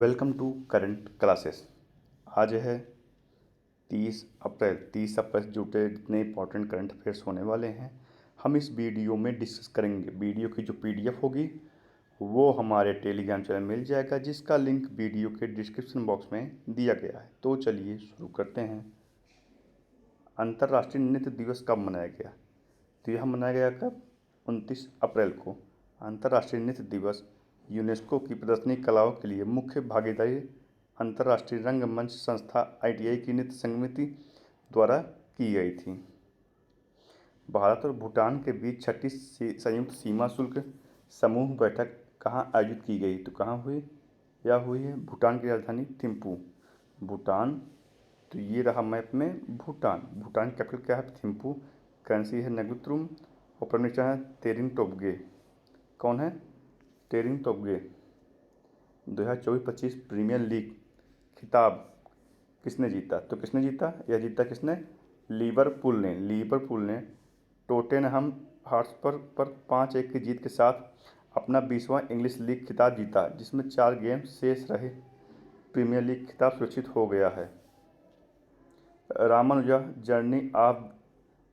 Welcome to current classes. आज है 30 अप्रैल। 30 अप्रैल से जुड़े जितने इंपॉर्टेंट करंट अफेयर्स होने वाले हैं हम इस वीडियो में डिस्कस करेंगे। वीडियो की जो पीडीएफ होगी वो हमारे टेलीग्राम चैनल में मिल जाएगा, जिसका लिंक वीडियो के डिस्क्रिप्शन बॉक्स में दिया गया है। तो चलिए शुरू करते हैं। अंतर्राष्ट्रीय नृत्य दिवस कब मनाया गया? तो यह मनाया गया कब? 29 अप्रैल को। अंतर्राष्ट्रीय नृत्य दिवस यूनेस्को की प्रदर्शनी कलाओं के लिए मुख्य भागीदारी अंतर्राष्ट्रीय रंगमंच संस्था आईटीआई की नृत्य समिति द्वारा की गई थी। भारत और भूटान के बीच छठी संयुक्त सीमा शुल्क समूह बैठक कहाँ आयोजित की गई? तो कहाँ हुई? यह हुई है भूटान की राजधानी थिम्पू। भूटान, तो ये रहा मैप में भूटान। भूटान कैपिटल क्या है? थिम्पू। करेंसी है नगुत्रुम और प्राइम मिनिस्टर है तेरिंग टोब्गे। कौन है? तेरिंग टोब्गे। 2024-25 प्रीमियर लीग खिताब किसने जीता? तो किसने जीता? यह जीता किसने? लिवरपूल ने। लिवरपूल ने टोटेनहम हॉटस्पर पर 5-1 की जीत के साथ अपना 20वां इंग्लिश लीग खिताब जीता, जिसमें 4 गेम शेष रहे प्रीमियर लीग खिताब सुरक्षित हो गया है। Ramanuja journey of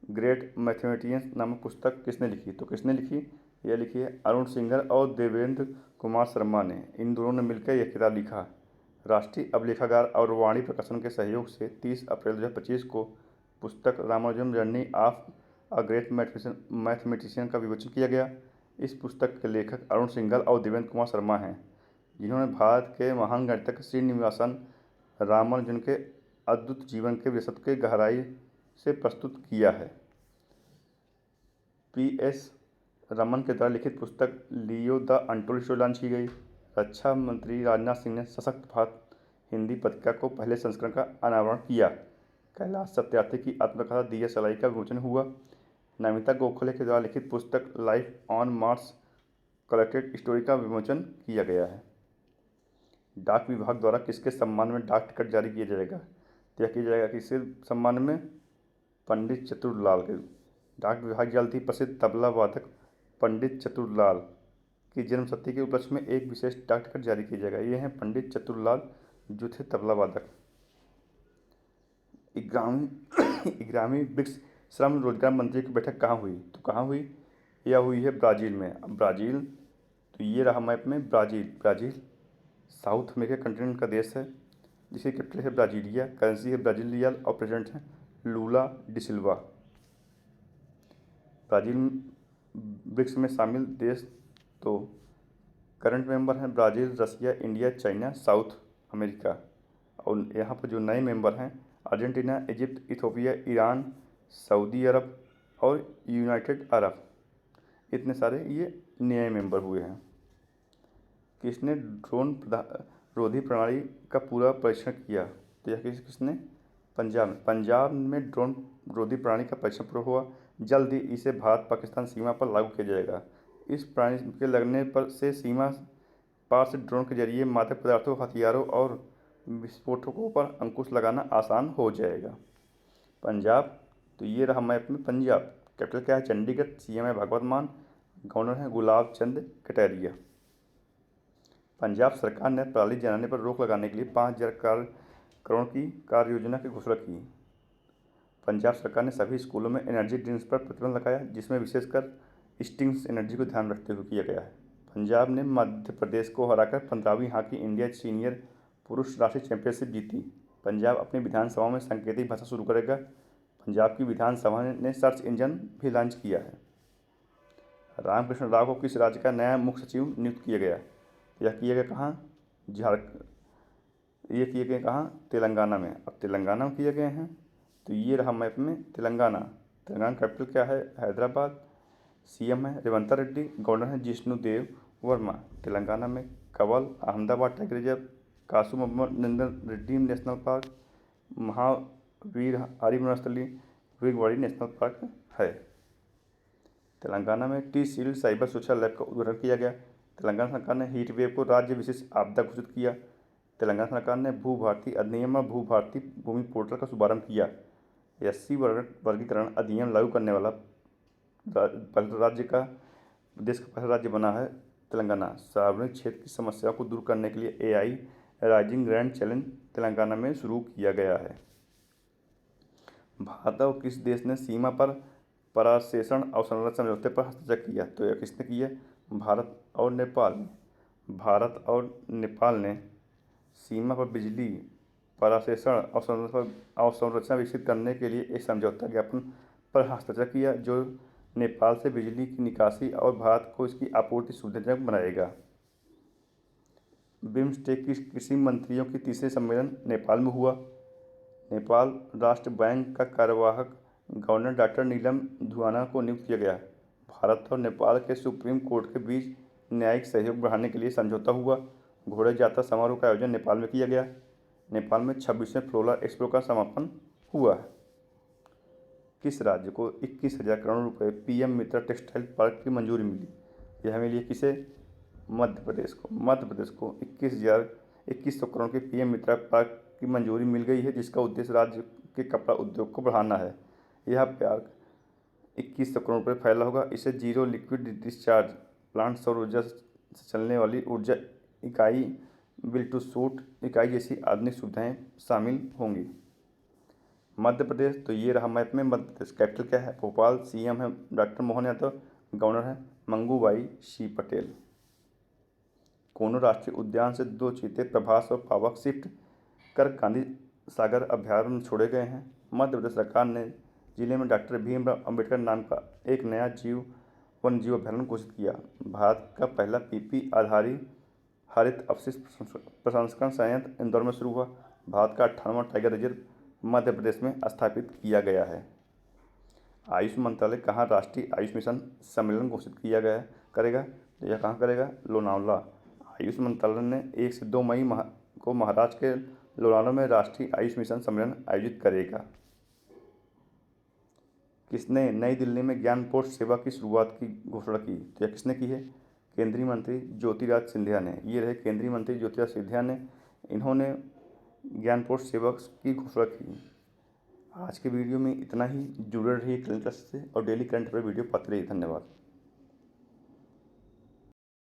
great mathematicians नामक पुस्तक किसने लिखी? तो किसने लिखी? यह लिखी है अरुण सिंघल और देवेंद्र कुमार शर्मा ने। इन दोनों ने मिलकर यह किताब लिखा। राष्ट्रीय अभिलेखागार और वाणी प्रकाशन के सहयोग से 30 अप्रैल 2025 को पुस्तक Ramanujan journey of a great mathematician का विमोचन किया गया। इस पुस्तक के लेखक अरुण सिंघल और देवेंद्र कुमार शर्मा हैं, जिन्होंने भारत के महान गणितज्ञ श्रीनिवासन रामानुजन के अद्भुत जीवन के विशद के गहराई से प्रस्तुत किया है। पी.एस. रमन के द्वारा लिखित पुस्तक Leo the untold story launch की गई। रक्षा मंत्री राजनाथ सिंह ने सशक्त भारत हिंदी पत्रिका को पहले संस्करण का अनावरण किया। कैलाश सत्यार्थी की आत्मकथा दिया सलाई का विमोचन हुआ। नमिता गोखले के द्वारा लिखित पुस्तक life on Mars collected story का विमोचन किया गया है। डाक विभाग द्वारा किसके सम्मान में डाक टिकट जारी किया जाएगा? तो यह किया जाएगा किसके सम्मान में? पंडित चतुरलाल के। डाक विभाग जल्द ही प्रसिद्ध तबला वादक पंडित चतुरलाल की जन्म शती के उपलक्ष्य में एक विशेष डाक टिकट जारी किया जाएगा। ये हैं पंडित चतुरलाल, जो थे तबला वादक। 11वीं ब्रिक्स श्रम रोजगार मंत्री की बैठक कहाँ हुई? तो कहाँ हुई? यह हुई है ब्राज़ील में। अब ब्राज़ील, तो ये रहा मैप में Brazil. Brazil South America continent का देश है, जिसकी कैपिटल है ब्राजीलिया। करेंसी है ब्राज़ील रियल और प्रेसिडेंट है लूला डिसिल्वा। ब्राज़ील ब्रिक्स में शामिल देश तो करंट मेंबर हैं Brazil, Russia, India, China, South America. और यहाँ पर जो नए मेंबर हैं Argentina, Egypt, Ethiopia, Iran, Saudi Arab और यूनाइटेड अरब। इतने सारे ये नए मेंबर हुए हैं। किसने ड्रोन रोधी प्रणाली का पूरा परीक्षण किया? तो यह किसने? पंजाब में। पंजाब में ड्रोन रोधी प्रणाली का परीक्षण पूरा हुआ। जल्द ही इसे भारत पाकिस्तान सीमा पर लागू किया जाएगा। इस प्रणाली के लगने पर से सीमा पार से ड्रोन के जरिए मादक पदार्थों, हथियारों और विस्फोटकों पर अंकुश लगाना आसान हो जाएगा। पंजाब, तो ये रहा मैप में पंजाब। कैपिटल क्या है? चंडीगढ़। सीएम है भगवंत मान। गवर्नर है गुलाब चंद कटारिया। पंजाब सरकार ने पराली जलाने पर रोक लगाने के लिए 5,000 करोड़ की कार्य योजना की घोषणा की। पंजाब सरकार ने सभी स्कूलों में एनर्जी ड्रिंक्स पर प्रतिबंध लगाया, जिसमें विशेषकर स्टिंग्स एनर्जी को ध्यान रखते हुए किया गया है। पंजाब ने मध्य प्रदेश को हराकर 15वीं हॉकी इंडिया सीनियर पुरुष राष्ट्रीय चैंपियनशिप जीती। पंजाब अपनी विधानसभाओं में सांकेतिक भाषा शुरू करेगा। पंजाब की विधानसभा ने सर्च इंजन भी लॉन्च किया है। रामकृष्ण राव को किस राज्य का नया मुख्य सचिव नियुक्त किया गया? यह किया गया कहाँ? ये किए गए कहाँ? तेलंगाना में। अब तेलंगाना में किए गए हैं, तो ये रहा मैप में तेलंगाना। तेलंगाना कैपिटल क्या है? हैदराबाद। सीएम है रेवंत रेड्डी। गवर्नर है जिष्णु देव वर्मा। तेलंगाना में Kawal, Ahmedabad tiger reserve, Kasu Nandan Reddy national park, Mahavir Harimanasthali Vigwadi national park है। तेलंगाना में टी शील्ड साइबर सुरक्षा लैब का उद्घाटन किया गया। तेलंगाना सरकार ने हीट वेव को राज्य विशेष आपदा घोषित किया। तेलंगाना सरकार ने भू भारती अधिनियम और भू भारती भूमि पोर्टल का शुभारंभ किया। एससी वर्गीकरण अधिनियम लागू करने वाला पहला राज्य का देश का पहला राज्य बना है तेलंगाना। सार्वजनिक क्षेत्र की समस्याओं को दूर करने के लिए AI rising grand challenge Telangana में शुरू किया गया है। भारत और किस देश ने सीमा पर परासेषण अवसंरचना समझौते पर हस्ताक्षर किया? तो यह किसने किया? भारत और नेपाल ने। भारत और नेपाल ने सीमा पर बिजली परासेषण अवसंरचना विकसित करने के लिए एक समझौता ज्ञापन पर हस्ताक्षर किया, जो नेपाल से बिजली की निकासी और भारत को इसकी आपूर्ति सुविधाजनक बनाएगा। बिम्स्टेक की कृषि मंत्रियों की तीसरे सम्मेलन नेपाल में हुआ। नेपाल राष्ट्र बैंक का कार्यवाहक गवर्नर डॉक्टर नीलम धुआना को नियुक्त किया गया। भारत और नेपाल के सुप्रीम कोर्ट के बीच न्यायिक सहयोग बढ़ाने के लिए समझौता हुआ। घोड़े यात्रा समारोह का आयोजन नेपाल में किया गया। नेपाल में 26वें फ्लोरा एक्सपो का समापन हुआ। किस राज्य को 21,000 करोड़ रुपए पीएम मित्रा टेक्सटाइल पार्क की मंजूरी मिली? यह मिली किसे? मध्य प्रदेश को। मध्य प्रदेश को 2100 करोड़ के पीएम मित्रा पार्क की मंजूरी मिल गई है, जिसका उद्देश्य राज्य के कपड़ा उद्योग को बढ़ाना है। यह पार्क 2100 करोड़ रुपये फैला होगा। इसे जीरो लिक्विड डिस्चार्ज प्लांट, सौर ऊर्जा से चलने वाली ऊर्जा इकाई, बिल्ड टू सूट इकाई जैसी आधुनिक सुविधाएं शामिल होंगी। मध्य प्रदेश, तो ये रहा मैप में मध्य प्रदेश। कैपिटल क्या है? भोपाल। सीएम है डॉक्टर मोहन यादव। गवर्नर है मंगूबाई शी पटेल। कोनो राष्ट्रीय उद्यान से 2 चीते प्रभास और पावक शिफ्ट कर गांधी सागर अभ्यारण्य छोड़े गए हैं। मध्य प्रदेश सरकार ने जिले में डॉक्टर भीमराव अंबेडकर नाम का एक नया वन्य जीव अभ्यारण्य घोषित किया। भारत का पहला पीपी आधारित हरित अपशिष्ट प्रसंस्करण संयंत्र इंदौर में शुरू हुआ। भारत का 58वां टाइगर रिजर्व मध्य प्रदेश में स्थापित किया गया है। आयुष मंत्रालय कहाँ राष्ट्रीय आयुष मिशन सम्मेलन घोषित किया गया करेगा? तो यह कहाँ करेगा? लोनावला। आयुष मंत्रालय ने 1 से 2 मई को महाराष्ट्र के लोनावला में राष्ट्रीय आयुष मिशन सम्मेलन आयोजित करेगा। किसने नई दिल्ली में ज्ञानपोर्ट सेवा की शुरुआत की घोषणा की? तो यह किसने की है? केंद्रीय मंत्री ज्योतिरादित्य सिंधिया ने। ये रहे केंद्रीय मंत्री ज्योतिरादित्य सिंधिया ने, इन्होंने ज्ञानपोर्ट सेवा की घोषणा की। आज के वीडियो में इतना ही। जुड़े रहिए करंट से और डेली करंट अफेयर वीडियो पाते रहिए। धन्यवाद।